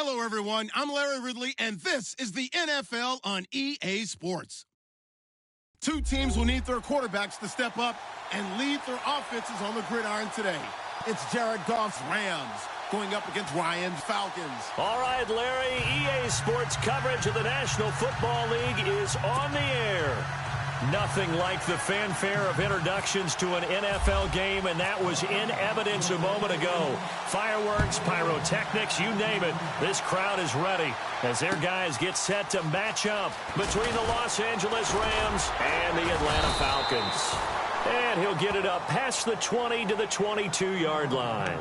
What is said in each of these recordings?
Hello, everyone. I'm Larry Ridley, and this is the NFL on EA Sports. Two teams will need their quarterbacks to step up and lead their offenses on the gridiron today. It's Jared Goff's Rams going up against Ryan's Falcons. All right, Larry, EA Sports coverage of the National Football League is on the air. Nothing like the fanfare of introductions to an NFL game, and that was in evidence a moment ago. Fireworks, pyrotechnics, you name it. This crowd is ready as their guys get set to match up between the Los Angeles Rams and the Atlanta Falcons. And he'll get it up past the 20 to the 22-yard line.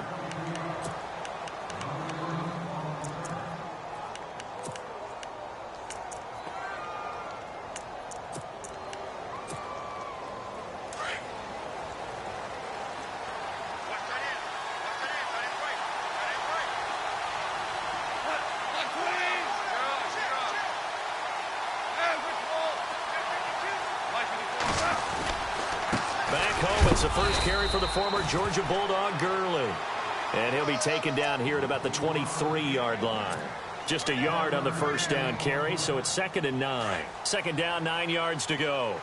It's the first carry for the former Georgia Bulldog, Gurley. And he'll be taken down here at about the 23-yard line. Just a yard on the first down carry, so it's 2nd and 9. Second down, 9 yards to go.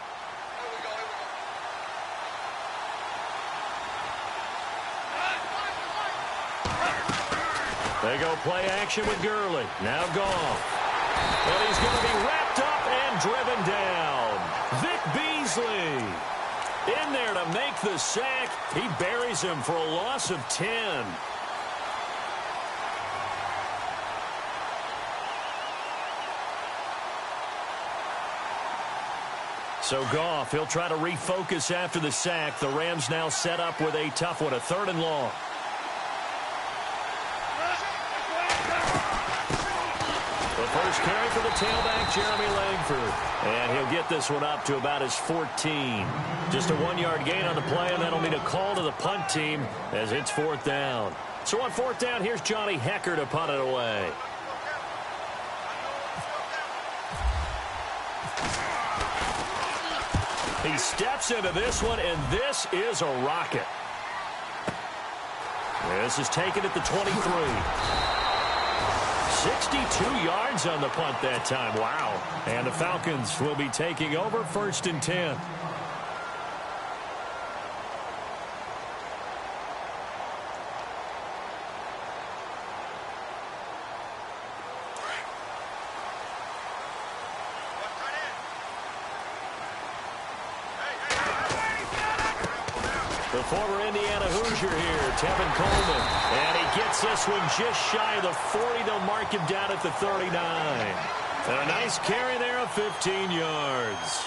They go play action with Gurley. Now Goff. And he's going to be wrapped up and driven down. Vic Beasley in there to make the sack. He buries him for a loss of 10. So Goff, he'll try to refocus after the sack. The Rams now set up with a tough one, a 3rd and long. The first carry for the tailback, Jeremy Langford. And he'll get this one up to about his 14. Just a 1-yard gain on the play, and that'll mean a call to the punt team as it's 4th down. So on 4th down, here's Johnny Hecker to punt it away. He steps into this one, and this is a rocket. This is taken at the 23. 62 yards on the punt that time. Wow. And the Falcons will be taking over 1st and 10. The former Indiana Hoosier here, Tevin Coleman. And he gets this one just shy of the 40. They'll mark him down at the 39. And a nice carry there of 15 yards.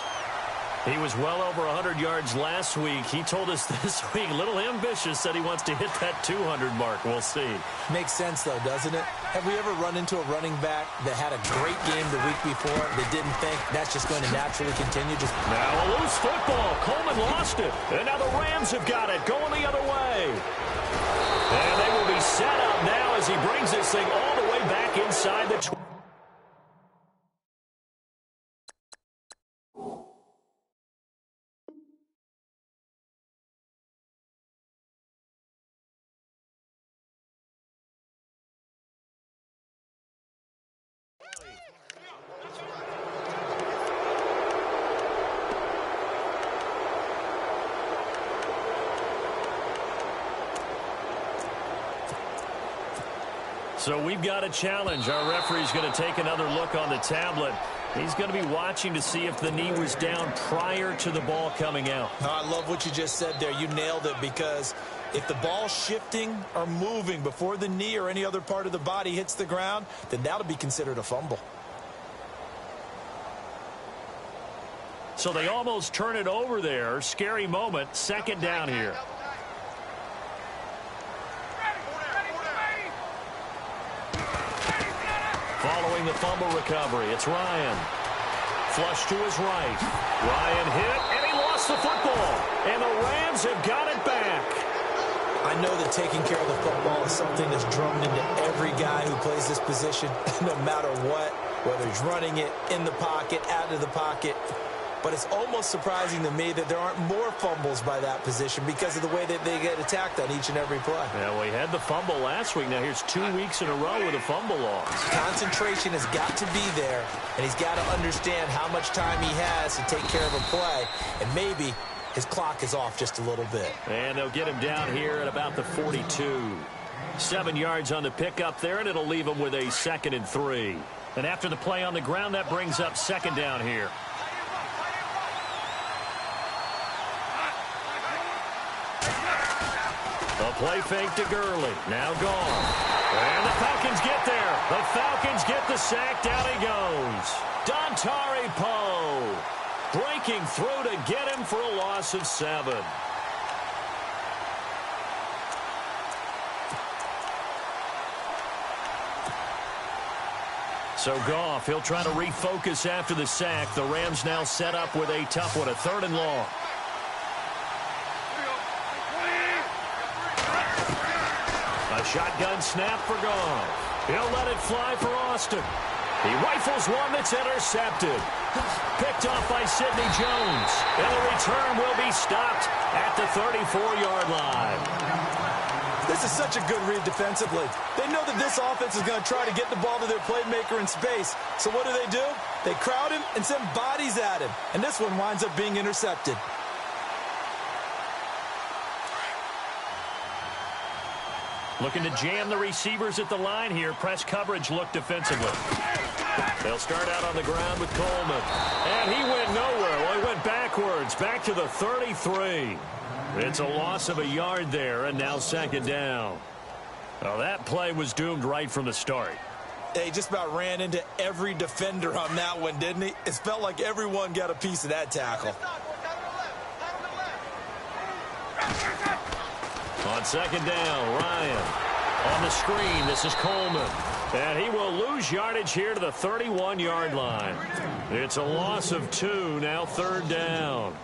He was well over 100 yards last week. He told us this week, a little ambitious, said he wants to hit that 200 mark. We'll see. Makes sense, though, doesn't it? Have we ever run into a running back that had a great game the week before that didn't think that's just going to naturally continue? Now a loose football. Coleman lost it. And now the Rams have got it, going the other way. And they will be set up now as he brings this thing all the way back inside the 20. So we've got a challenge. Our referee's going to take another look on the tablet. He's going to be watching to see if the knee was down prior to the ball coming out. I love what you just said there. You nailed it, because if the ball's shifting or moving before the knee or any other part of the body hits the ground, then that'll be considered a fumble. So they almost turn it over there. Scary moment. 2nd down here. Following the fumble recovery, it's Ryan. Flush to his right. Ryan hit, and he lost the football. And the Rams have got it back. I know that taking care of the football is something that's drummed into every guy who plays this position, no matter what, whether he's running it, in the pocket, out of the pocket. but it's almost surprising to me that there aren't more fumbles by that position because of the way that they get attacked on each and every play. Yeah, well, he had the fumble last week. Now here's 2 weeks in a row with a fumble loss. Concentration has got to be there, and he's got to understand how much time he has to take care of a play, and maybe his clock is off just a little bit. And they'll get him down here at about the 42. 7 yards on the pickup there, and it'll leave him with a 2nd and 3. And after the play on the ground, that brings up 2nd down here. A play fake to Gurley. Now gone. And the Falcons get there. The Falcons get the sack. Down he goes. Dontari Poe breaking through to get him for a loss of 7. So Goff, he'll try to refocus after the sack. The Rams now set up with a tough one, a 3rd and long. A shotgun snap for Goff. He'll let it fly for Austin. He rifles one that's intercepted. Picked off by Sidney Jones. And the return will be stopped at the 34-yard line. This is such a good read defensively. They know that this offense is going to try to get the ball to their playmaker in space. So what do? They crowd him and send bodies at him. And this one winds up being intercepted. Looking to jam the receivers at the line here. Press coverage look defensively. They'll start out on the ground with Coleman. And he went nowhere. Well, he went backwards. Back to the 33. It's a loss of a yard there, and now 2nd down. Well, that play was doomed right from the start. He just about ran into every defender on that one, didn't he? It felt like everyone got a piece of that tackle. On 2nd down, Ryan. On the screen, this is Coleman. And he will lose yardage here to the 31-yard line. It's a loss of 2, now 3rd down.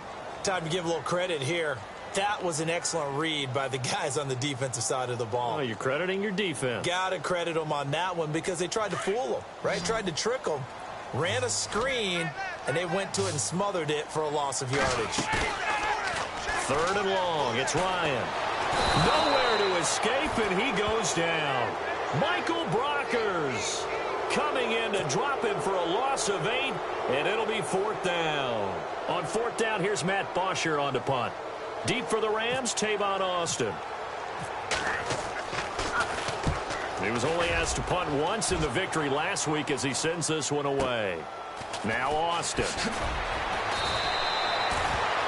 Time to give a little credit here. That was an excellent read by the guys on the defensive side of the ball. Oh, you're crediting your defense. Got to credit them on that one because they tried to fool them, right? Tried to trick them. Ran a screen, and they went to it and smothered it for a loss of yardage. 3rd and long. It's Ryan. Nowhere to escape, and he goes down. Michael Brockers coming in to drop him for a loss of 8, and it'll be 4th down. On 4th down, here's Matt Bosher on to punt. Deep for the Rams, Tavon Austin. He was only asked to punt once in the victory last week as he sends this one away. Now Austin.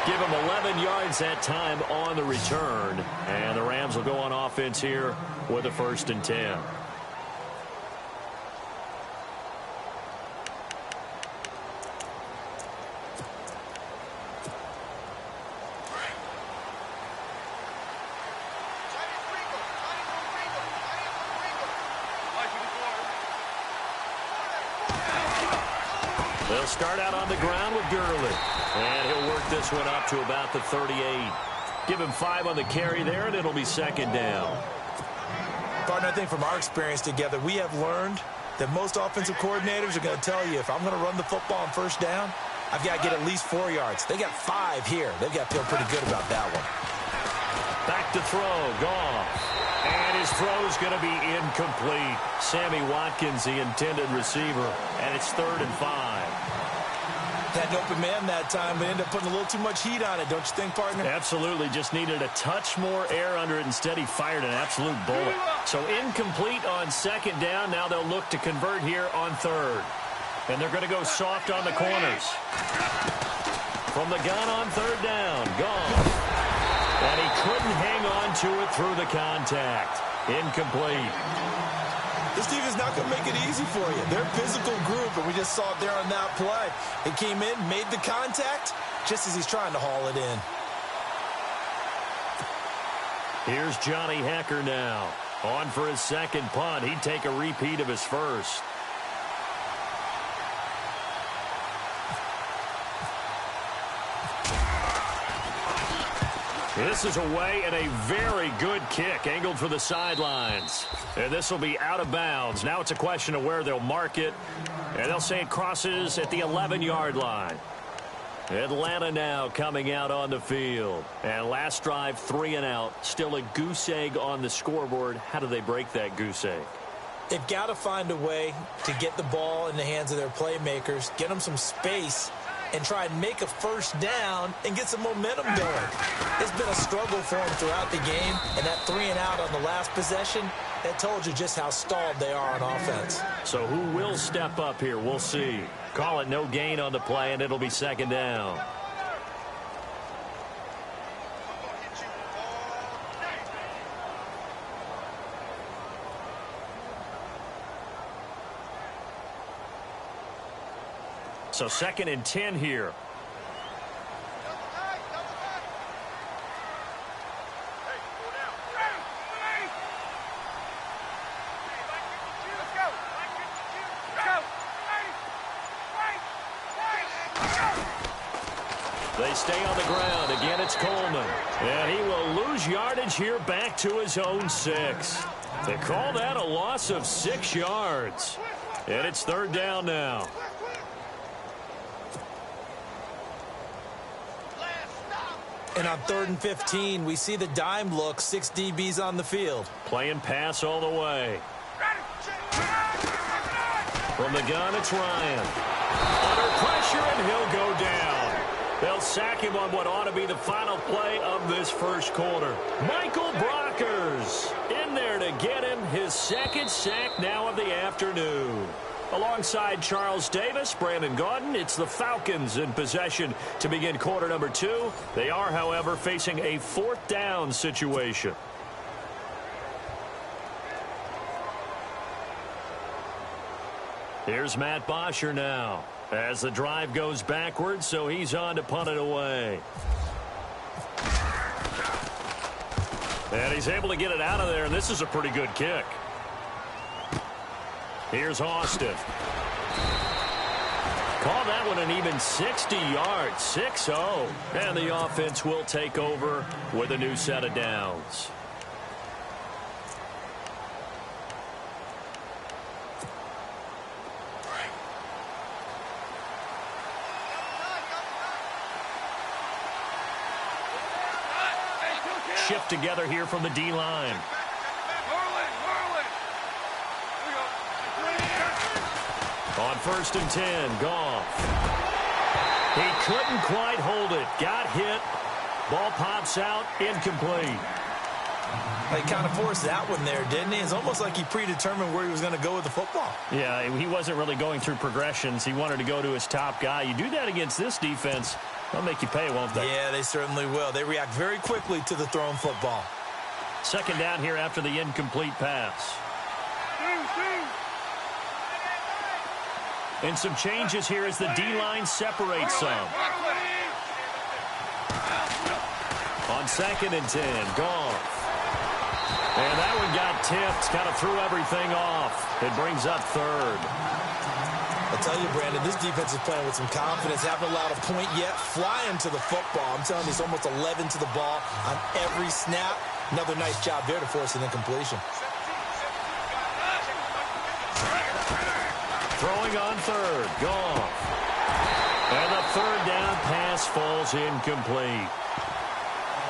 Give him 11 yards that time on the return. And the Rams will go on offense here with a 1st and 10. They'll start out on the ground with Gurley. And he'll work this one up to about the 38. Give him 5 on the carry there, and it'll be 2nd down. Partner, I think from our experience together, we have learned that most offensive coordinators are going to tell you, if I'm going to run the football on 1st down, I've got to get at least 4 yards. They got 5 here. They've got to feel pretty good about that one. Back to throw. Goff. And his throw's going to be incomplete. Sammy Watkins, the intended receiver, and it's 3rd and 5. Had an open man that time, but ended up putting a little too much heat on it, don't you think, partner? Absolutely. Just needed a touch more air under it. Instead, he fired an absolute bullet. So incomplete on 2nd down. Now they'll look to convert here on 3rd. And they're going to go soft on the corners. From the gun on 3rd down. Gone. And he couldn't hang on to it through the contact. Incomplete. This team is not going to make it easy for you. They're a physical group, and we just saw it there on that play. He came in, made the contact, just as he's trying to haul it in. Here's Johnny Hecker now. On for his 2nd punt. He'd take a repeat of his 1st. This is away and a very good kick angled for the sidelines. And this will be out of bounds. Now it's a question of where they'll mark it. And they'll say it crosses at the 11-yard line. Atlanta now coming out on the field. And last drive, 3 and out. Still a goose egg on the scoreboard. How do they break that goose egg? They've got to find a way to get the ball in the hands of their playmakers, get them some space, and try and make a first down and get some momentum going. It's been a struggle for them throughout the game, and that 3 and out on the last possession, that told you just how stalled they are on offense. So who will step up here? We'll see. Call it no gain on the play, and it'll be second down. So 2nd and 10 here. They stay on the ground. Again, it's Coleman. And he will lose yardage here back to his own 6. They call that a loss of 6 yards. And it's 3rd down now. And on 3rd and 15, we see the dime look, 6 DBs on the field. Playing pass all the way. From the gun, it's Ryan. Under pressure, and he'll go down. They'll sack him on what ought to be the final play of this first quarter. Michael Brockers in there to get him his 2nd sack now of the afternoon. Alongside Charles Davis, Brandon Gaudin, it's the Falcons in possession to begin quarter number 2. They are, however, facing a 4th down situation. Here's Matt Bosher now as the drive goes backwards, so he's on to punt it away. And he's able to get it out of there, and this is a pretty good kick. Here's Austin. Call that one an even 60 yards, 6-0. And the offense will take over with a new set of downs. Shift together here from the D-line. On 1st and 10, Goff. He couldn't quite hold it. Got hit. Ball pops out, incomplete. He kind of forced that one there, didn't he? It's almost like he predetermined where he was going to go with the football. Yeah, he wasn't really going through progressions. He wanted to go to his top guy. You do that against this defense, they'll make you pay, won't they? Yeah, they certainly will. They react very quickly to the thrown football. 2nd down here after the incomplete pass. And some changes here as the D-line separates some. On 2nd and 10, Goff. And that one got tipped, kind of threw everything off. It brings up 3rd. I'll tell you, Brandon, this defense is playing with some confidence. Haven't allowed a point yet. Flying to the football. I'm telling you, it's almost 11 to the ball on every snap. Another nice job there to force an incompletion. Throwing on 3rd, Goff. And the 3rd down pass falls incomplete.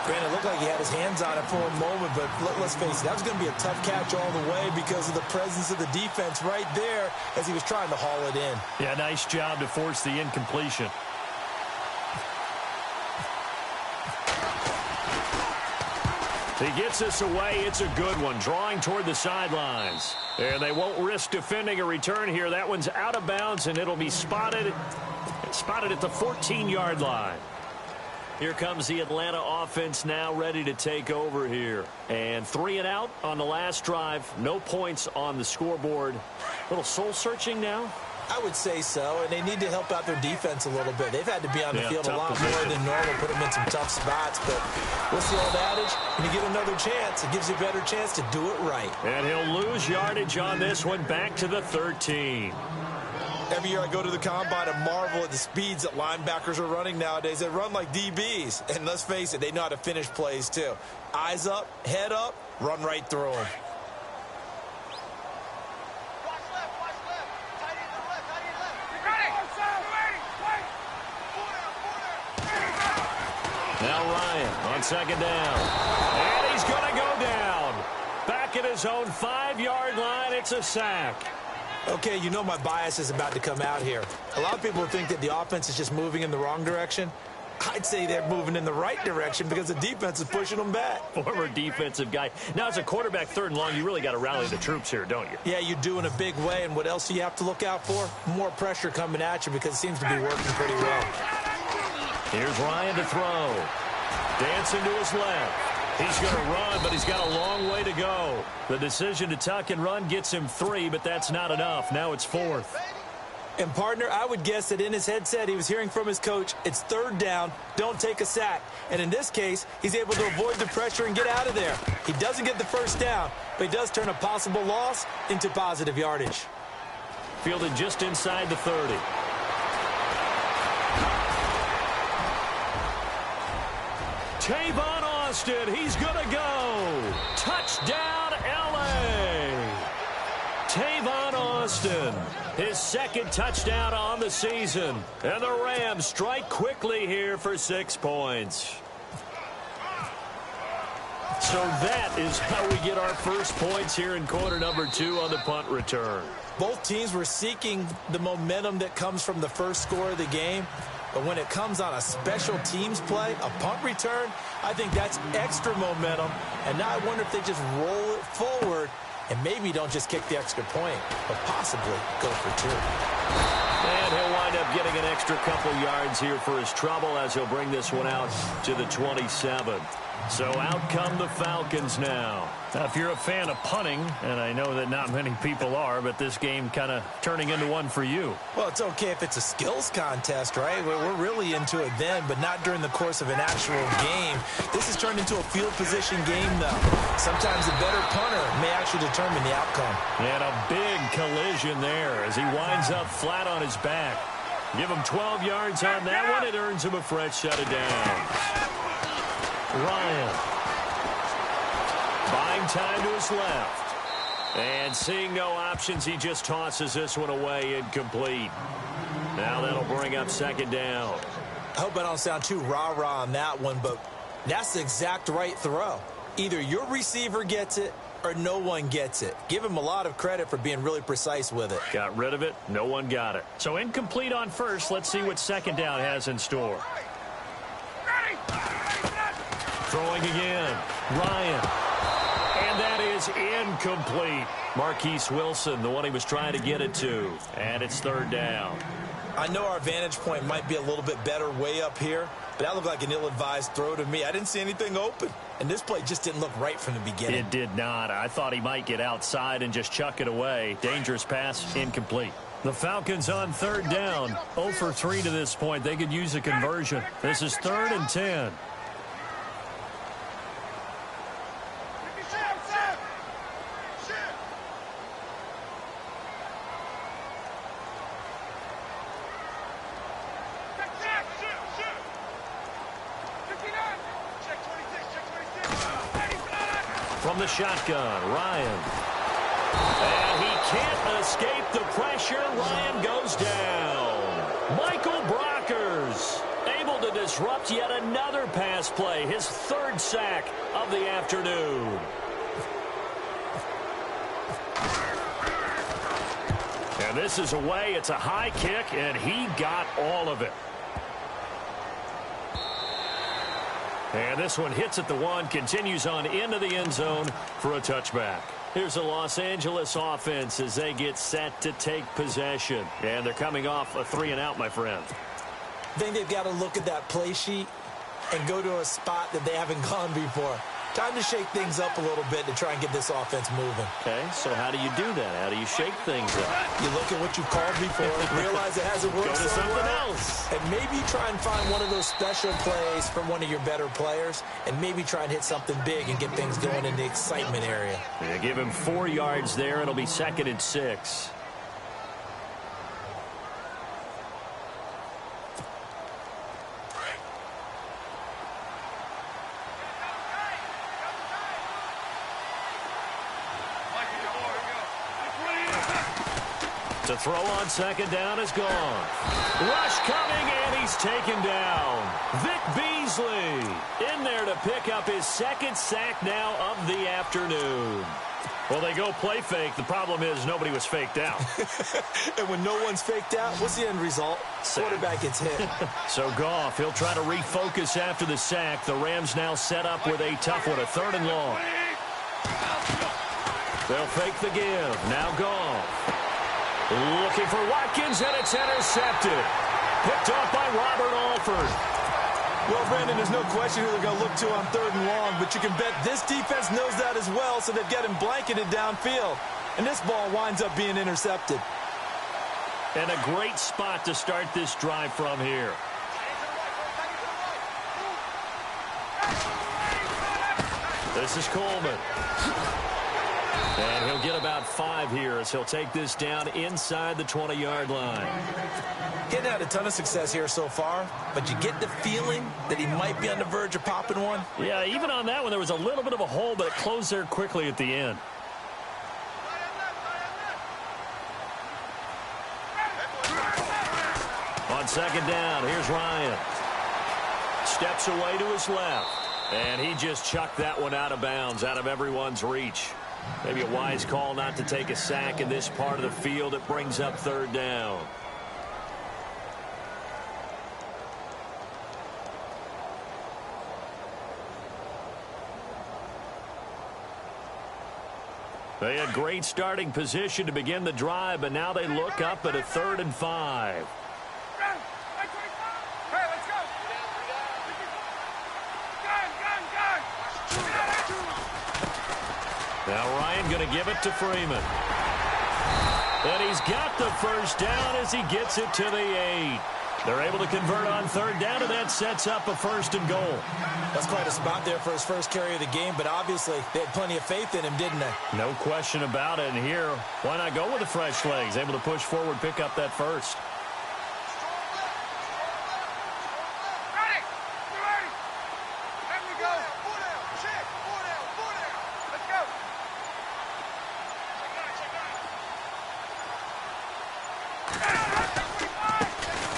Brandon, it looked like he had his hands on it for a moment, but let's face it, that was going to be a tough catch all the way because of the presence of the defense right there as he was trying to haul it in. Yeah, nice job to force the incompletion. He gets this away. It's a good one, drawing toward the sidelines. And they won't risk defending a return here. That one's out of bounds, and it'll be spotted at the 14-yard line. Here comes the Atlanta offense now ready to take over here. And 3 and out on the last drive. No points on the scoreboard. A little soul-searching now. I would say so, and they need to help out their defense a little bit. They've had to be on the field a lot more than normal, put them in some tough spots. But what's the old adage? When you get another chance, it gives you a better chance to do it right. And he'll lose yardage on this one back to the 13. Every year I go to the combine and marvel at the speeds that linebackers are running nowadays. They run like DBs. And let's face it, they know how to finish plays too. Eyes up, head up, run right through them. Ryan on second down. And he's going to go down. Back at his own 5-yard line, it's a sack. Okay, you know my bias is about to come out here. A lot of people think that the offense is just moving in the wrong direction. I'd say they're moving in the right direction because the defense is pushing them back. Former defensive guy. Now, as a quarterback, 3rd and long, you really got to rally the troops here, don't you? Yeah, you do in a big way. And what else do you have to look out for? More pressure coming at you because it seems to be working pretty well. Here's Ryan to throw. Dancing to his left. He's going to run, but he's got a long way to go. The decision to tuck and run gets him 3, but that's not enough. Now it's 4th. And, partner, I would guess that in his headset he was hearing from his coach, it's 3rd down, don't take a sack. And in this case, he's able to avoid the pressure and get out of there. He doesn't get the 1st down, but he does turn a possible loss into positive yardage. Fielded just inside the 30. Tavon Austin, he's going to go. Touchdown, L.A. Tavon Austin, his 2nd touchdown on the season. And the Rams strike quickly here for 6 points. So that is how we get our first points here in quarter number 2 on the punt return. Both teams were seeking the momentum that comes from the first score of the game. But when it comes on a special teams play, a punt return, I think that's extra momentum. And now I wonder if they just roll it forward and maybe don't just kick the extra point, but possibly go for 2. And he'll wind up getting an extra couple yards here for his trouble as he'll bring this one out to the 27. So out come the Falcons now. Now, if you're a fan of punting, and I know that not many people are, but this game kind of turning into one for you. Well, it's okay if it's a skills contest, right? We're really into it then, but not during the course of an actual game. This has turned into a field position game, though. Sometimes a better punter may actually determine the outcome. And a big collision there as he winds up flat on his back. Give him 12 yards on that one. It earns him a fresh set of downs. Ryan. Buying time to his left. And seeing no options, he just tosses this one away incomplete. Now that'll bring up 2nd down. I hope I don't sound too rah-rah on that one, but that's the exact right throw. Either your receiver gets it or no one gets it. Give him a lot of credit for being really precise with it. Got rid of it. No one got it. So incomplete on first. Let's see what 2nd down has in store. Throwing again. Ryan. And that is incomplete. Marquise Wilson, the one he was trying to get it to. And it's 3rd down. I know our vantage point might be a little bit better way up here, but that looked like an ill-advised throw to me. I didn't see anything open. And this play just didn't look right from the beginning. It did not. I thought he might get outside and just chuck it away. Dangerous pass, incomplete. The Falcons on 3rd down. 0 for 3 to this point. They could use a conversion. This is 3rd and 10. From the shotgun, Ryan. And he can't escape the pressure. Ryan goes down. Michael Brockers able to disrupt yet another pass play. His 3rd sack of the afternoon. And this is away. It's a high kick, and he got all of it. And this one hits at the 1, continues on into the end zone for a touchback. Here's a Los Angeles offense as they get set to take possession. And they're coming off a 3-and-out, my friend. I think they've got to look at that play sheet and go to a spot that they haven't gone before. Time to shake things up a little bit to try and get this offense moving. Okay, so how do you do that? How do you shake things up? You look at what you called before, realize it hasn't worked Go to something else. And maybe try and find one of those special plays from one of your better players, and maybe try and hit something big and get things going in the excitement area. Yeah, give him 4 yards there. It'll be 2nd and 6. To throw on second down is gone. Rush coming, and he's taken down. Vic Beasley in there to pick up his second sack now of the afternoon. Well, they go play fake. The problem is nobody was faked out. And when no one's faked out, what's the end result? Quarterback gets hit. So Goff, he'll try to refocus after the sack. The Rams now set up with a tough one, a 3rd and long. They'll fake the give. Now Goff. Looking for Watkins, and it's intercepted. Picked off by Robert Alford. Well, Brandon, there's no question who they're going to look to on 3rd and long, but you can bet this defense knows that as well, so they've got him blanketed downfield. And this ball winds up being intercepted. And a great spot to start this drive from here. This is Coleman. And he'll get about 5 here as he'll take this down inside the 20-yard line. He hadn't had a ton of success here so far, but you get the feeling that he might be on the verge of popping one. Yeah, even on that one, there was a little bit of a hole, but it closed there quickly at the end. On second down, here's Ryan. Steps away to his left, and he just chucked that one out of bounds, out of everyone's reach. Maybe a wise call not to take a sack in this part of the field. It brings up 3rd down. They had great starting position to begin the drive, but now they look up at a 3rd and 5. Now Ryan going to give it to Freeman. And he's got the first down as he gets it to the 8. They're able to convert on 3rd down, and that sets up a 1st and goal. That's quite a spot there for his first carry of the game, but obviously they had plenty of faith in him, didn't they? No question about it. And here, why not go with the fresh legs? Able to push forward, pick up that first.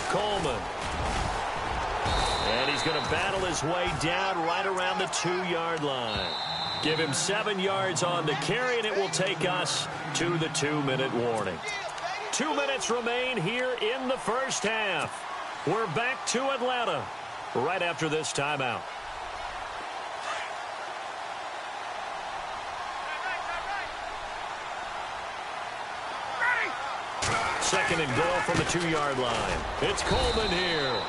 Coleman. And he's going to battle his way down right around the 2-yard line. Give him 7 yards on the carry, and it will take us to the 2-minute warning. 2 minutes remain here in the first half. We're back to Atlanta right after this timeout. Second and goal from the 2-yard line. It's Coleman here.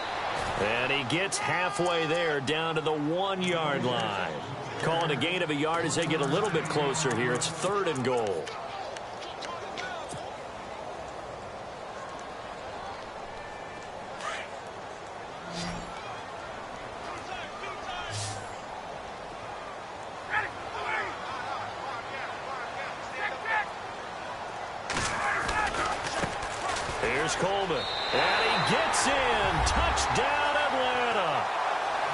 And he gets halfway there down to the 1-yard line. Calling a gain of a yard as they get a little bit closer here. It's 3rd and goal. Here's Coleman, and he gets in. Touchdown, Atlanta.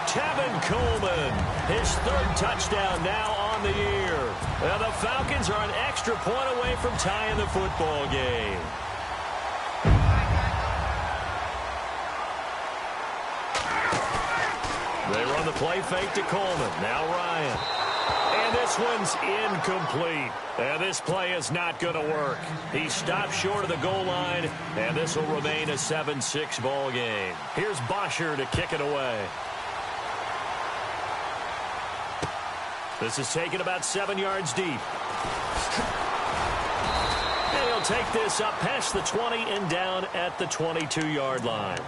Tevin Coleman, his 3rd touchdown now on the year. And the Falcons are an extra point away from tying the football game. They run the play fake to Coleman. Now Ryan. And this one's incomplete. And this play is not going to work. He stopped short of the goal line, and this will remain a 7-6 ball game. Here's Bosher to kick it away. This is taken about 7 yards deep. And he'll take this up past the 20 and down at the 22-yard line.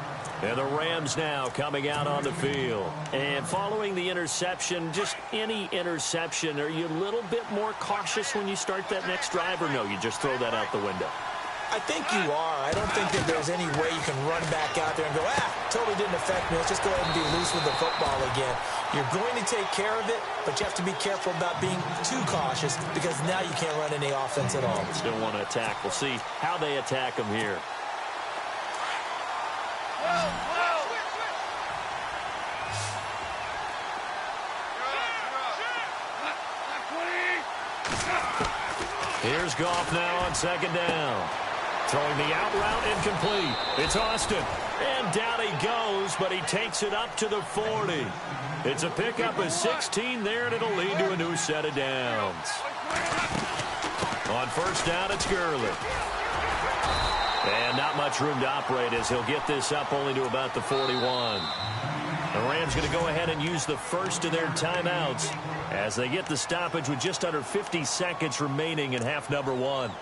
And the Rams now coming out on the field. And following the interception, just any interception, are you a little bit more cautious when you start that next drive, or no, you just throw that out the window? I think you are. I don't think that there's any way you can run back out there and go, totally didn't affect me. Let's just go ahead and be loose with the football again. You're going to take care of it, but you have to be careful about being too cautious because now you can't run any offense at all. Still want to attack. We'll see how they attack them here. Here's Goff now on second down. Throwing the out route incomplete. It's Austin. And down he goes, but he takes it up to the 40. It's a pickup of 16 there, and it'll lead to a new set of downs. On first down, it's Gurley. And not much room to operate as he'll get this up only to about the 41. The Rams going to go ahead and use the first of their timeouts as they get the stoppage with just under 50 seconds remaining in half number 1.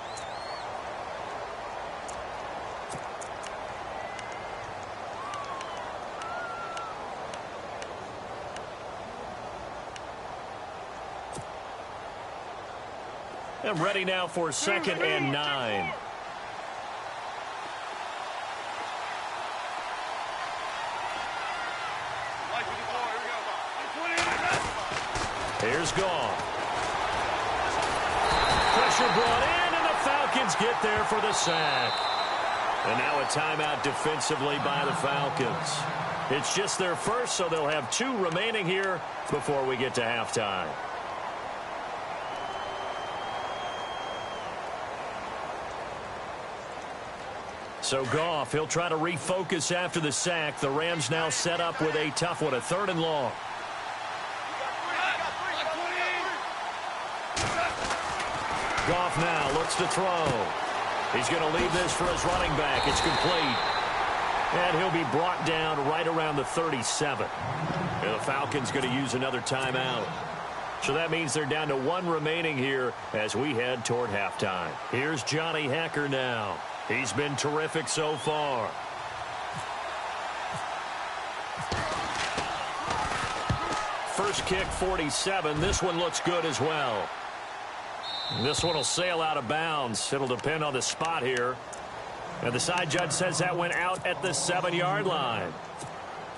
And ready now for 2nd and 9. Here's Goff. Pressure brought in, and the Falcons get there for the sack. And now a timeout defensively by the Falcons. It's just their first, so they'll have 2 remaining here before we get to halftime. So Goff, he'll try to refocus after the sack. The Rams now set up with a tough one, a 3rd and long. Goff now looks to throw. He's going to leave this for his running back. It's complete. And he'll be brought down right around the 37. And the Falcons going to use another timeout. So that means they're down to 1 remaining here as we head toward halftime. Here's Johnny Hekker now. He's been terrific so far. First kick, 47. This one looks good as well. This one will sail out of bounds. It'll depend on the spot here. And the side judge says that went out at the 7-yard line.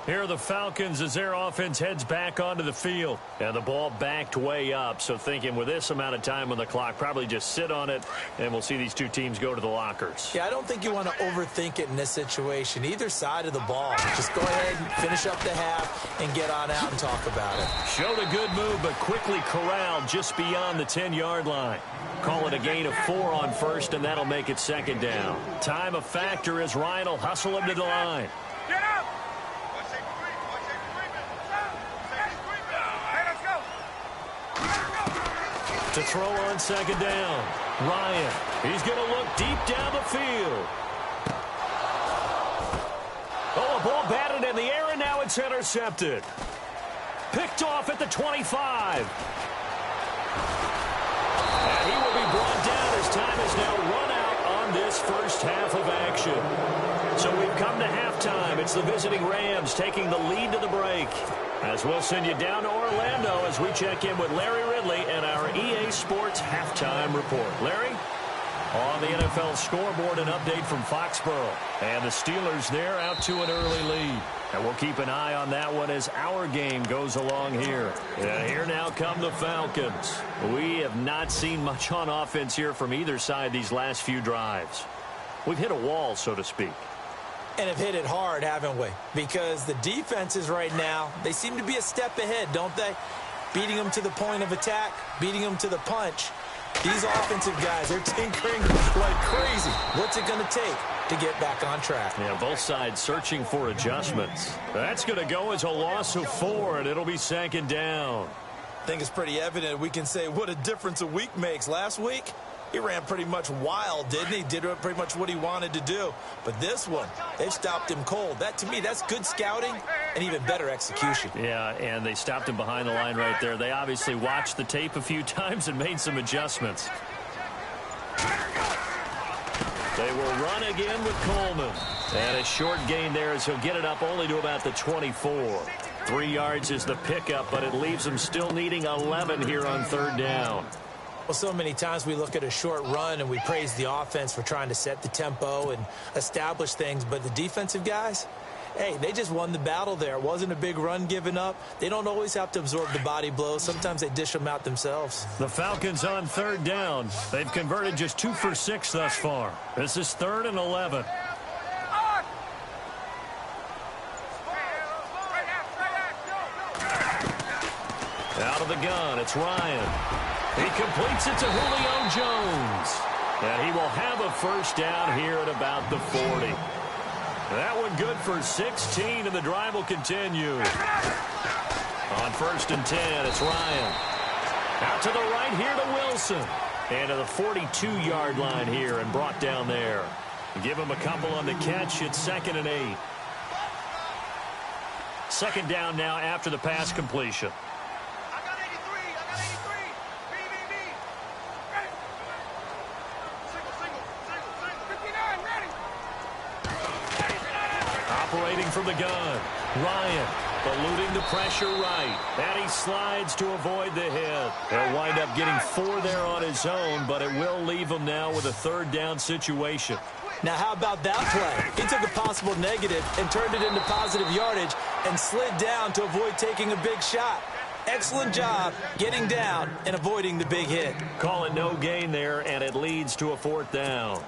Here are the Falcons as their offense heads back onto the field. And the ball backed way up. So thinking with this amount of time on the clock, probably just sit on it, and we'll see these 2 teams go to the lockers. Yeah, I don't think you want to overthink it in this situation. Either side of the ball. Just go ahead and finish up the half and get on out and talk about it. Showed a good move, but quickly corralled just beyond the 10-yard line. Call it a gain of 4 on first, and that'll make it 2nd down. Time a factor as Ryan will hustle him to the line. Get up! To throw on 2nd down. Ryan, he's going to look deep down the field. Oh, a ball batted in the air, and now it's intercepted. Picked off at the 25. And he will be brought down as time is now run out on this first half of action. So we've come to halftime. It's the visiting Rams taking the lead to the break. As we'll send you down to Orlando as we check in with Larry Ridley and our EA Sports Halftime Report. Larry? On the NFL scoreboard, an update from Foxborough. And the Steelers there out to an early lead. And we'll keep an eye on that one as our game goes along here. And here now come the Falcons. We have not seen much on offense here from either side these last few drives. We've hit a wall, so to speak. And have hit it hard, haven't we? Because the defenses right now, they seem to be a step ahead, don't they? Beating them to the point of attack, beating them to the punch. These offensive guys, they're tinkering like crazy. What's it going to take to get back on track? Yeah, both sides searching for adjustments. That's going to go as a loss of 4, and it'll be 2nd down. I think it's pretty evident we can say what a difference a week makes. Last week, he ran pretty much wild, didn't he? Did pretty much what he wanted to do. But this one, they've stopped him cold. That, to me, that's good scouting and even better execution. Yeah, and they stopped him behind the line right there. They obviously watched the tape a few times and made some adjustments. They will run again with Coleman. And a short gain there as he'll get it up only to about the 24. 3 yards is the pickup, but it leaves him still needing 11 here on 3rd down. Well, so many times we look at a short run and we praise the offense for trying to set the tempo and establish things. But the defensive guys, hey, they just won the battle there. It wasn't a big run given up. They don't always have to absorb the body blows. Sometimes they dish them out themselves. The Falcons on 3rd down. They've converted just 2 for 6 thus far. This is 3rd and 11. Out of the gun, it's Ryan. He completes it to Julio Jones. And he will have a first down here at about the 40. That one good for 16, and the drive will continue. On 1st and 10, it's Ryan. Out to the right here to Wilson. And to the 42-yard line here and brought down there. Give him a couple on the catch. It's 2nd and 8. 2nd down now after the pass completion. I got 83. I got 83. BBB. Ready. Single. 59, ready. Operating from the gun. Ryan eluding the pressure right. And he slides to avoid the hit. He'll wind up getting 4 there on his own, but it will leave him now with a 3rd down situation. Now, how about that play? He took a possible negative and turned it into positive yardage and slid down to avoid taking a big shot. Excellent job getting down and avoiding the big hit. Call it no gain there, and it leads to a 4th down.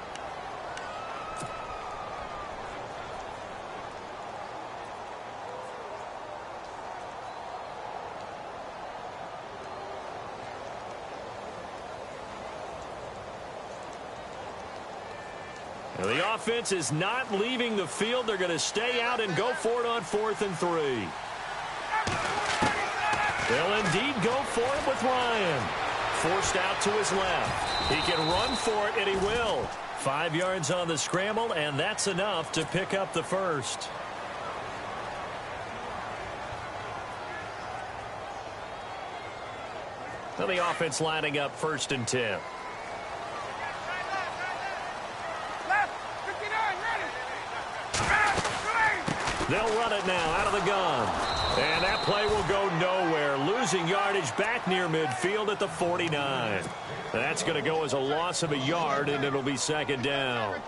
The offense is not leaving the field. They're going to stay out and go for it on 4th and 3. They'll indeed go for it with Ryan. Forced out to his left. He can run for it, and he will. 5 yards on the scramble, and that's enough to pick up the first. Now the offense lining up 1st and 10. They'll run it now out of the gun. And that play will go nowhere. Losing yardage back near midfield at the 49. That's going to go as a loss of a yard, and it'll be 2nd down.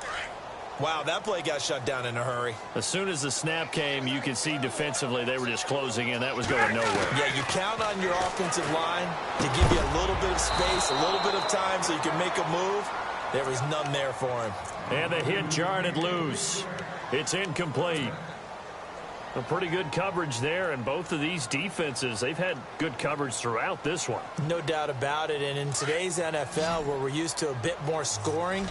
Wow, that play got shut down in a hurry. As soon as the snap came, you could see defensively they were just closing in. That was going nowhere. Yeah, you count on your offensive line to give you a little bit of space, a little bit of time so you can make a move. There was none there for him. And the hit jarred it loose. It's incomplete. A pretty good coverage there, and both of these defenses, they've had good coverage throughout this one. No doubt about it, and in today's NFL, where we're used to a bit more scoring,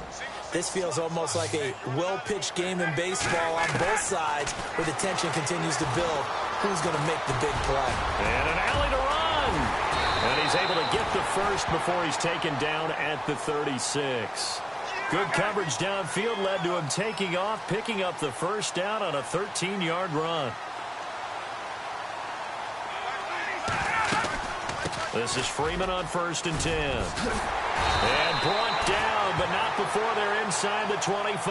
this feels almost like a well-pitched game in baseball on both sides, where the tension continues to build. Who's going to make the big play? And an alley to run. And he's able to get the first before he's taken down at the 36. Good coverage downfield led to him taking off, picking up the first down on a 13-yard run. This is Freeman on 1st and 10. And brought down, but not before they're inside the 25.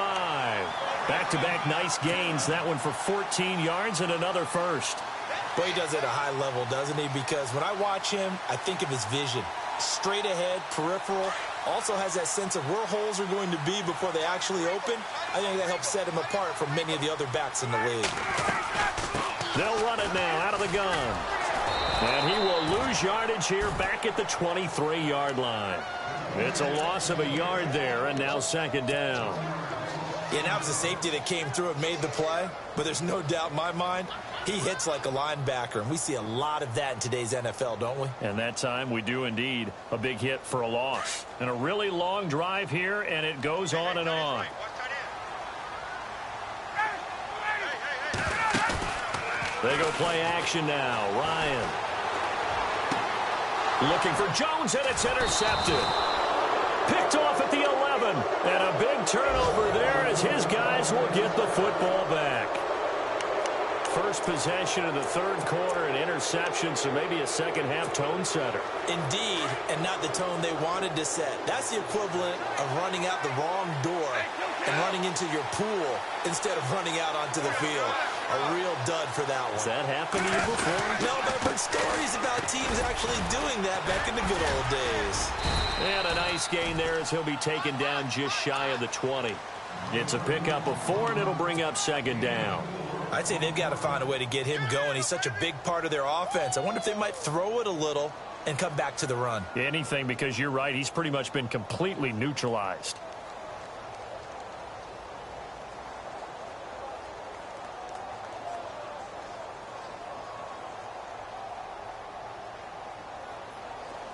Back-to-back nice gains. That one for 14 yards and another first. Boy, he does it at a high level, doesn't he? Because when I watch him, I think of his vision. Straight ahead, peripheral. Also has that sense of where holes are going to be before they actually open. I think that helps set him apart from many of the other backs in the league. They'll run it now out of the gun. And he will lose yardage here back at the 23-yard line. It's a loss of a yard there, and now 2nd down. Yeah, that was a safety that came through and made the play. But there's no doubt in my mind, he hits like a linebacker, and we see a lot of that in today's NFL, don't we? And that time we do indeed a big hit for a loss. And a really long drive here, and it goes on and on. They go play action now. Ryan looking for Jones, and it's intercepted. Picked off at the 11. And a big turnover there as his guys will get the football back. First possession of the 3rd quarter, an interception, so maybe a second-half tone setter. Indeed, and not the tone they wanted to set. That's the equivalent of running out the wrong door and running into your pool instead of running out onto the field. A real dud for that one. Has that happened to you before? No, but I've heard stories about teams actually doing that back in the good old days. And a nice gain there as he'll be taken down just shy of the 20. It's a pickup of 4, and it'll bring up 2nd down. I'd say they've got to find a way to get him going. He's such a big part of their offense. I wonder if they might throw it a little and come back to the run. Anything, because you're right. He's pretty much been completely neutralized.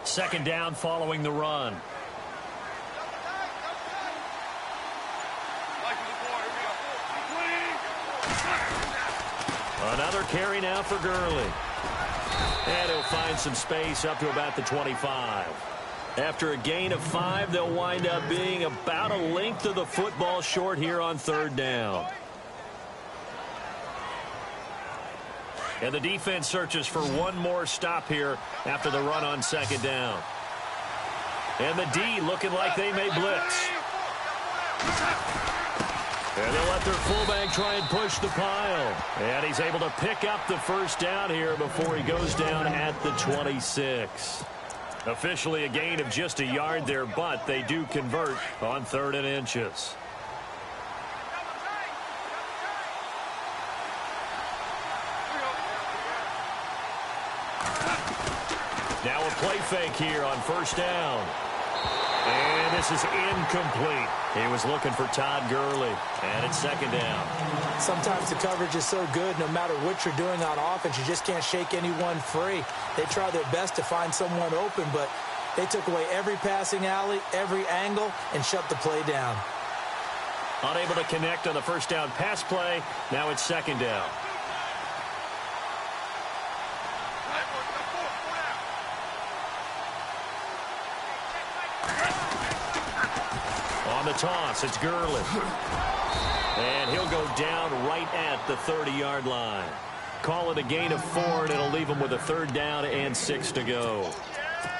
Second down following the run. Another carry now for Gurley. And he'll find some space up to about the 25. After a gain of 5, they'll wind up being about a length of the football short here on 3rd down. And the defense searches for one more stop here after the run on 2nd down. And the D looking like they may blitz. And they'll let their fullback try and push the pile. And he's able to pick up the 1st down here before he goes down at the 26. Officially a gain of just a yard there, but they do convert on 3rd and inches. Now a play fake here on 1st down. And this is incomplete. He was looking for Todd Gurley. And it's 2nd down. Sometimes the coverage is so good, no matter what you're doing on offense, you just can't shake anyone free. They try their best to find someone open, but they took away every passing alley, every angle, and shut the play down. Unable to connect on the 1st down pass play. Now it's 2nd down. On the toss, it's Gurley. And he'll go down right at the 30-yard line. Call it a gain of 4, and it'll leave him with a 3rd down and 6 to go.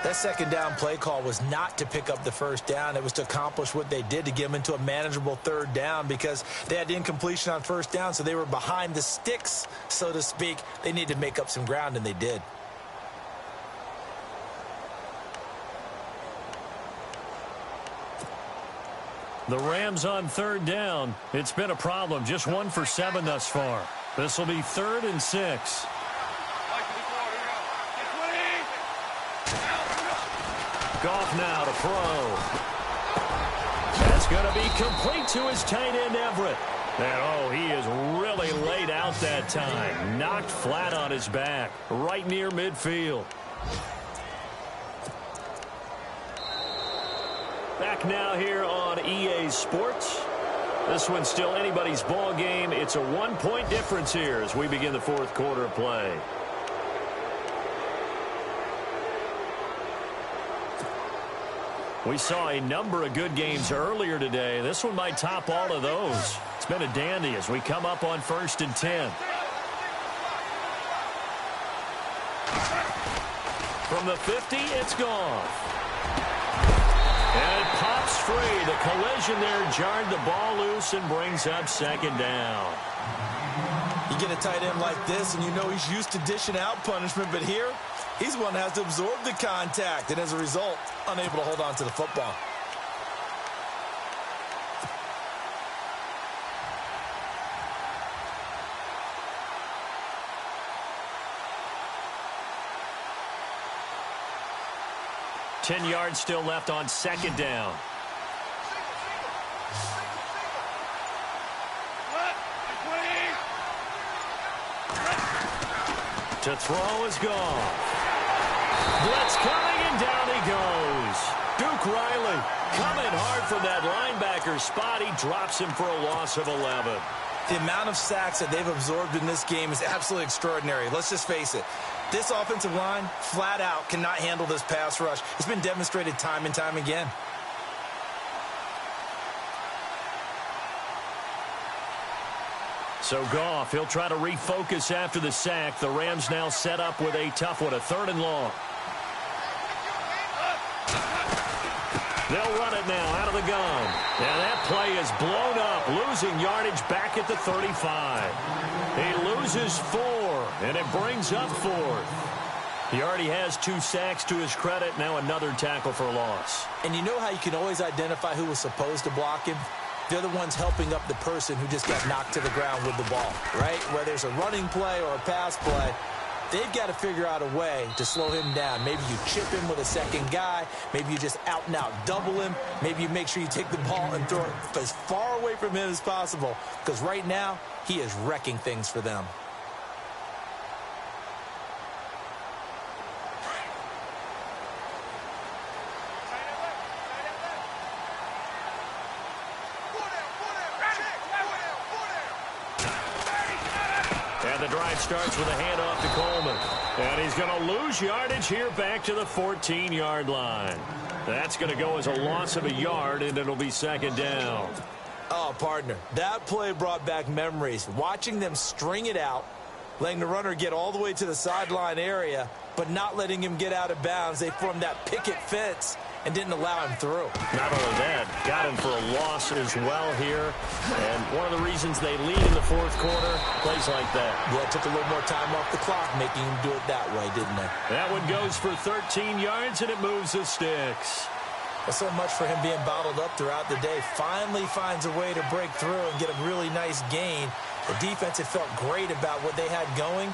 That 2nd down play call was not to pick up the 1st down. It was to accomplish what they did, to get them into a manageable 3rd down, because they had incompletion on 1st down, so they were behind the sticks, so to speak. They needed to make up some ground, and they did. The Rams on 3rd down. It's been a problem. Just 1 for 7 thus far. This will be 3rd and 6. Goff now to throw. That's going to be complete to his tight end, Everett. And, oh, he is really laid out that time. Knocked flat on his back, right near midfield. Back now here on EA Sports. This one's still anybody's ball game. It's a 1-point difference here as we begin the 4th quarter of play. We saw a number of good games earlier today. This one might top all of those. It's been a dandy as we come up on 1st and 10. From the 50, it's gone. And it pops free. The collision there jarred the ball loose and brings up 2nd down. You get a tight end like this, and you know he's used to dishing out punishment, but here, he's the one that has to absorb the contact, and as a result, unable to hold on to the football. Ten yards still left on 2nd down. To throw is gone. Blitz coming, and down he goes. Duke Riley coming hard from that linebacker spot. He drops him for a loss of 11. The amount of sacks that they've absorbed in this game is absolutely extraordinary. Let's just face it. This offensive line, flat out, cannot handle this pass rush. It's been demonstrated time and time again. So Goff, he'll try to refocus after the sack. The Rams now set up with a tough one, a 3rd and long. They'll run it now out of the gun. And that play is blown up, losing yardage back at the 35. He loses 4, and it brings up 4th. He already has 2 sacks to his credit. Now another tackle for loss. And you know how you can always identify who was supposed to block him? They're the ones helping up the person who just got knocked to the ground with the ball, right? Whether it's a running play or a pass play, they've got to figure out a way to slow him down. Maybe you chip him with a second guy. Maybe you just out and out double him. Maybe you make sure you take the ball and throw it as far away from him as possible, because right now he is wrecking things for them. the drive starts with a handoff to Coleman. And he's going to lose yardage here back to the 14-yard line. That's going to go as a loss of a yard, and it'll be second down. Oh, partner, that play brought back memories. Watching them string it out, letting the runner get all the way to the sideline area, but not letting him get out of bounds. They formed that picket fence and didn't allow him through. Not only that, got him for a loss as well here. And one of the reasons they lead in the fourth quarter, plays like that. Yeah, it took a little more time off the clock, making him do it that way, didn't it? That one goes for 13 yards, and it moves the sticks. Well, so much for him being bottled up throughout the day. Finally finds a way to break through and get a really nice gain. The defense had felt great about what they had going.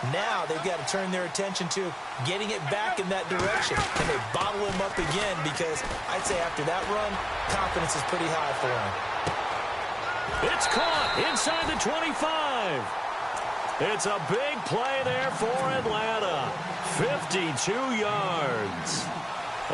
Now they've got to turn their attention to getting it back in that direction. Can they bottle him up again? Because I'd say after that run, confidence is pretty high for him. It's caught inside the 25. It's a big play there for Atlanta. 52 yards.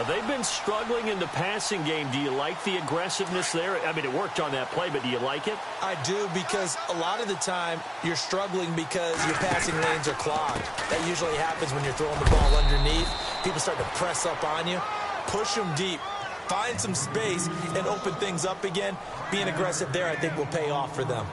They've been struggling in the passing game. Do you like the aggressiveness there? I mean, it worked on that play, but do you like it? I do, because a lot of the time you're struggling because your passing lanes are clogged. That usually happens when you're throwing the ball underneath. People start to press up on you. Push them deep. Find some space and open things up again. Being aggressive there, I think, will pay off for them.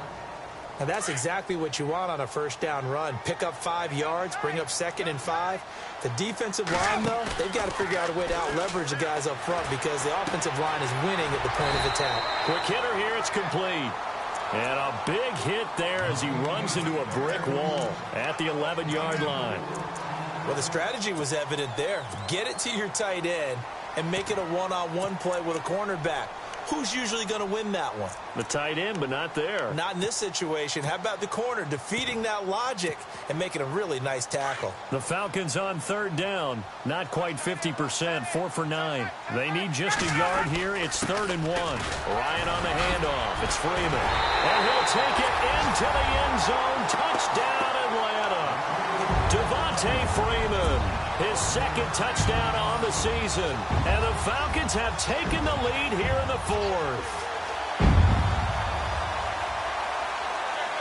Now, that's exactly what you want on a first down run. Pick up 5 yards, bring up 2nd and 5. The defensive line, though, they've got to figure out a way to out-leverage the guys up front because the offensive line is winning at the point of attack. Quick hitter here, it's complete. And a big hit there as he runs into a brick wall at the 11-yard line. Well, the strategy was evident there. Get it to your tight end and make it a one-on-one play with a cornerback. Who's usually going to win that one? The tight end, but not there. Not in this situation. How about the corner defeating that logic and making a really nice tackle? The Falcons on third down. Not quite 50%, 4 for 9. They need just a yard here. It's 3rd and 1. Ryan on the handoff. It's Freeman. And he'll take it into the end zone. Touchdown, Atlanta. Devontae Freeman. His 2nd touchdown on the season. And the Falcons have taken the lead here in the 4th.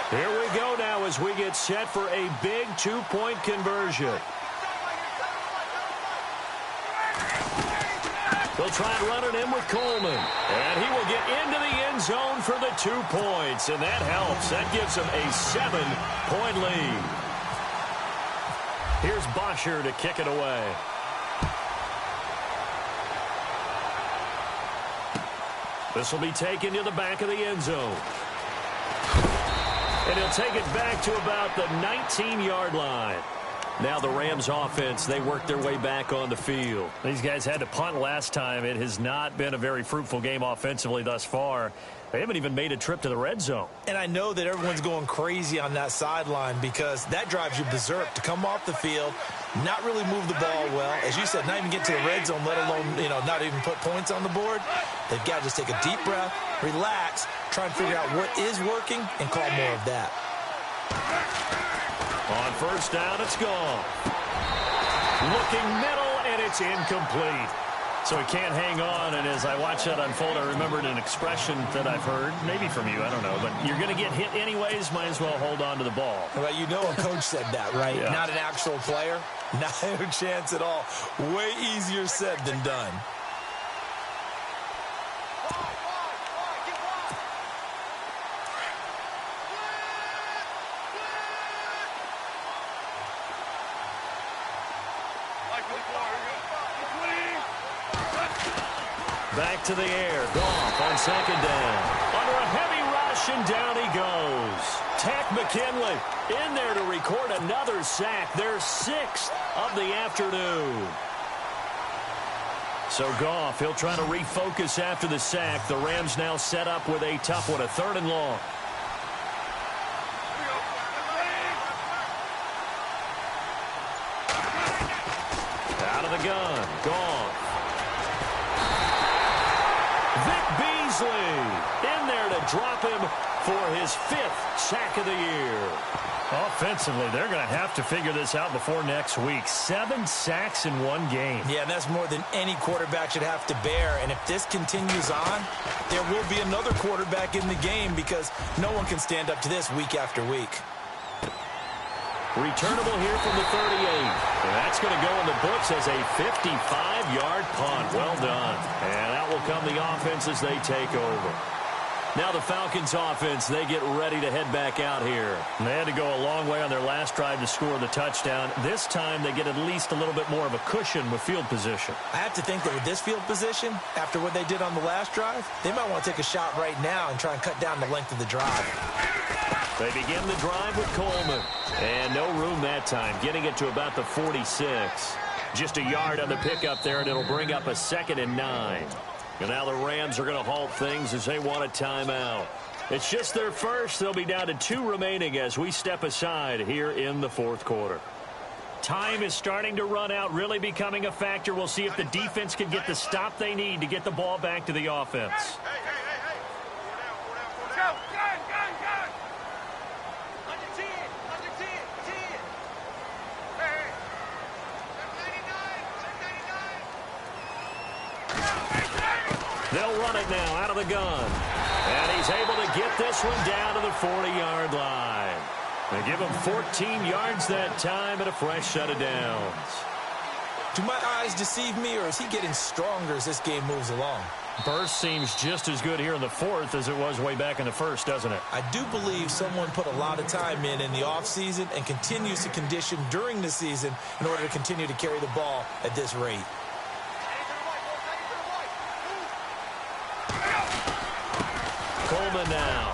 Here we go now as we get set for a big 2-point conversion. They'll try and run it in with Coleman. And he will get into the end zone for the 2 points. And that helps. That gives him a 7-point lead. Here's Bosher to kick it away. This will be taken to the back of the end zone. And he'll take it back to about the 19-yard line. Now the Rams offense, they worked their way back on the field. These guys had to punt last time. It has not been a very fruitful game offensively thus far. They haven't even made a trip to the red zone. And I know that everyone's going crazy on that sideline because that drives you berserk to come off the field, not really move the ball well. As you said, not even get to the red zone, let alone, not even put points on the board. They've got to just take a deep breath, relax, try and figure out what is working, and call more of that. On first down, it's gone. Looking middle, and it's incomplete. So he can't hang on, and as I watch that unfold, I remembered an expression that I've heard, maybe from you, I don't know, but you're going to get hit anyways, might as well hold on to the ball. Well, a coach said that, right? Yeah. Not an actual player. Not a chance at all. Way easier said than done. Back to the air. Goff on 2nd down. Under a heavy rush, and down he goes. Takk McKinley in there to record another sack. Their 6th of the afternoon. So Goff, he'll try to refocus after the sack. The Rams now set up with a tough one, a 3rd and long. Out of the gun. Goff. In there to drop him for his 5th sack of the year. Offensively, they're going to have to figure this out before next week. 7 sacks in one game. Yeah, and that's more than any quarterback should have to bear. And if this continues on, there will be another quarterback in the game because no one can stand up to this week after week. Returnable here from the 38. And that's going to go in the books as a 55-yard punt. Well done. And that will come the offense as they take over. Now the Falcons offense, they get ready to head back out here. And they had to go a long way on their last drive to score the touchdown. This time they get at least a little bit more of a cushion with field position. I have to think that with this field position, after what they did on the last drive, they might want to take a shot right now and try and cut down the length of the drive. They begin the drive with Coleman. And no room that time, getting it to about the 46. Just a yard on the pickup there, and it'll bring up a 2nd and 9. And now the Rams are going to halt things as they want a timeout. It's just their first. They'll be down to 2 remaining as we step aside here in the 4th quarter. Time is starting to run out, really becoming a factor. We'll see if the defense can get the stop they need to get the ball back to the offense. Hey. Go. Under 10. Hey. 99. They'll run it now out of the gun. And he's able to get this one down to the 40-yard line. They give him 14 yards that time and a fresh set of downs. Do my eyes deceive me, or is he getting stronger as this game moves along? Burst seems just as good here in the 4th as it was way back in the 1st, doesn't it? I do believe someone put a lot of time in the offseason and continues to condition during the season in order to continue to carry the ball at this rate. Coleman now.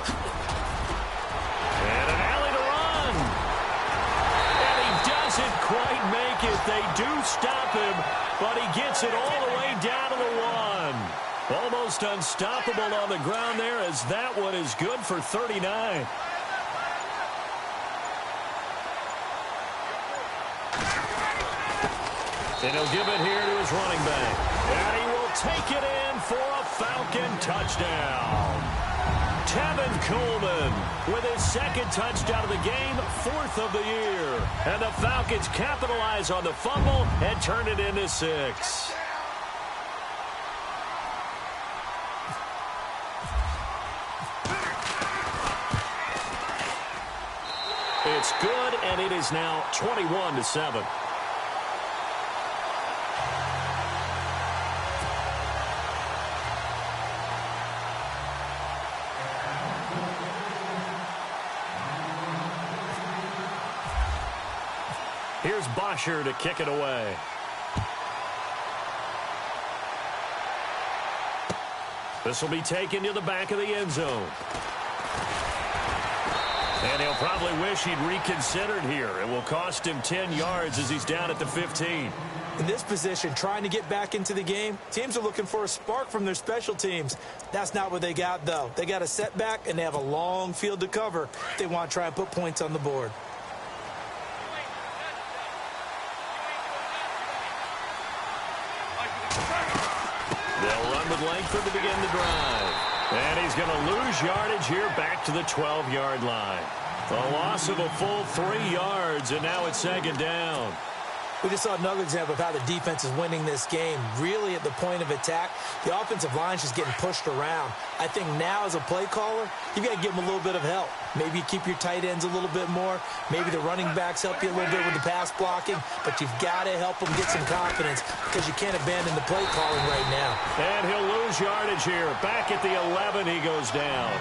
And an alley to run. And he doesn't quite make it. They do stop him, but he gets it all the way down to the 1. Almost unstoppable on the ground there, as that one is good for 39. And he'll give it here to his running back. And he will take it in for a Falcon touchdown. Tevin Coleman with his 2nd touchdown of the game, 4th of the year. And the Falcons capitalize on the fumble and turn it into 6. It's good, and it is now 21-7. Here's Bosher to kick it away. This will be taken to the back of the end zone. And he'll probably wish he'd reconsidered here. It will cost him 10 yards as he's down at the 15. In this position, trying to get back into the game, teams are looking for a spark from their special teams. That's not what they got, though. They got a setback, and they have a long field to cover if they want to try and put points on the board. They'll run with Langford to begin the drive. And he's going to lose yardage here back to the 12-yard line. A loss of a full 3 yards, and now it's 2nd down. We just saw another example of how the defense is winning this game. Really at the point of attack, the offensive line is just getting pushed around. I think now as a play caller, you've got to give them a little bit of help. Maybe you keep your tight ends a little bit more. Maybe the running backs help you a little bit with the pass blocking. But you've got to help them get some confidence because you can't abandon the play calling right now. And he'll lose yardage here. Back at the 11, he goes down.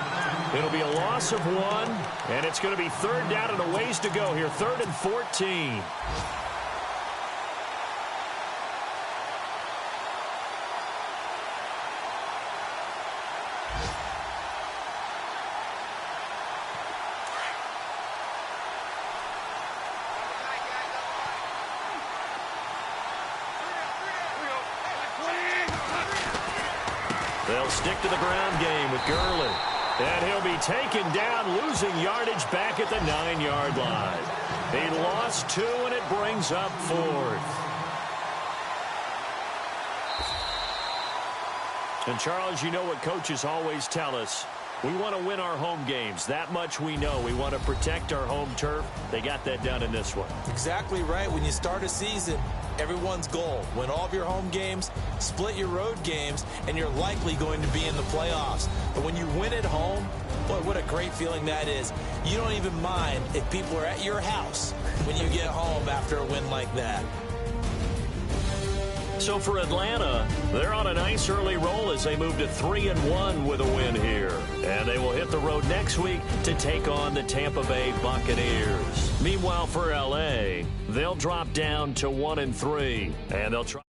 It'll be a loss of 1, and it's going to be 3rd down and a ways to go here. 3rd and 14. They'll stick to the ground game with Gurley. And he'll be taken down, losing yardage back at the 9-yard line. He lost 2, and it brings up 4th. And, Charles, you know what coaches always tell us. We want to win our home games. That much we know. We want to protect our home turf. They got that done in this one. Exactly right. When you start a season, everyone's goal: win all of your home games, split your road games, and you're likely going to be in the playoffs. But when you win at home, boy, what a great feeling that is. You don't even mind if people are at your house when you get home after a win like that. So for Atlanta, they're on a nice early roll as they move to 3-1 with a win here. And they will hit the road next week to take on the Tampa Bay Buccaneers. Meanwhile, for L.A., they'll drop down to 1-3, and they'll try.